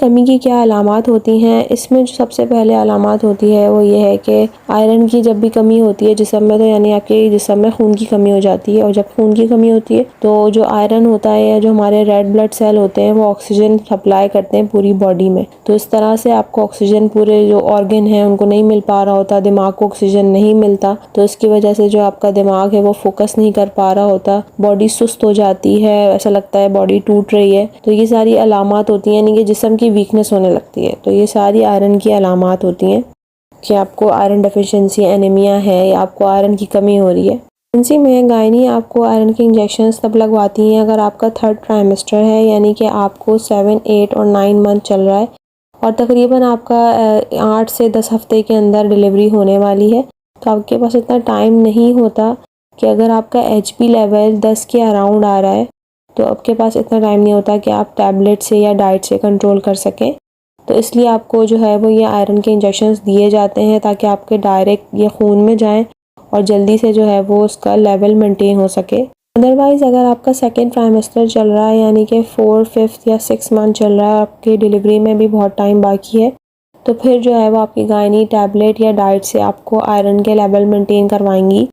कमी की क्या अलामात होती हैं, इसमें जो सबसे पहले अलामात होती है वो ये है कि आयरन की जब भी कमी होती है जिस्म में, तो यानी आपके जिस्म में खून की कमी हो जाती है। और जब खून की कमी होती है तो जो आयरन होता है या जो हमारे रेड ब्लड सेल होते हैं वो ऑक्सीजन सप्लाई करते हैं पूरी बॉडी में। तो इस तरह से आपको ऑक्सीजन पूरे जो ऑर्गन हैं उनको नहीं मिल पा रहा होता, दिमाग को ऑक्सीजन नहीं मिलता, तो इसकी वजह से जो आपका दिमाग है वो फोकस नहीं कर पा रहा होता, बॉडी सुस्त हो जाती है, ऐसा लगता है बॉडी टूट रही है। तो ये सारी अलामात होती हैं, यानी कि जिस्म की वीकनेस होने लगती है। तो ये सारी आयरन की अलामात होती हैं कि आपको आयरन डेफिशिएंसी एनीमिया है या आपको आयरन की कमी हो रही है। प्रेगनेंसी में गायनी आपको आयरन के इंजेक्शंस तब लगवाती हैं अगर आपका 3rd ट्राइमेस्टर है, यानी कि आपको 7, 8 और 9 मंथ चल रहा है और तकरीबन आपका 8 से 10 हफ्ते के अंदर डिलीवरी होने वाली है। तो आपके पास इतना टाइम नहीं होता कि अगर आपका HP लेवल 10 के अराउंड आ रहा है तो आपके पास इतना टाइम नहीं होता कि आप टैबलेट से या डाइट से कंट्रोल कर सकें। तो इसलिए आपको जो है वो ये आयरन के इंजेक्शंस दिए जाते हैं ताकि आपके डायरेक्ट ये खून में जाएं और जल्दी से जो है वो उसका लेवल मेंटेन हो सके। अदरवाइज़ अगर आपका 2nd ट्राइमेस्टर चल रहा है, यानी कि 4, 5th या 6 मंथ चल रहा है, आपकी डिलीवरी में भी बहुत टाइम बाकी है, तो फिर जो है वो आपकी गायनी टैबलेट या डाइट से आपको आयरन के लेवल मेंटेन करवाएंगी।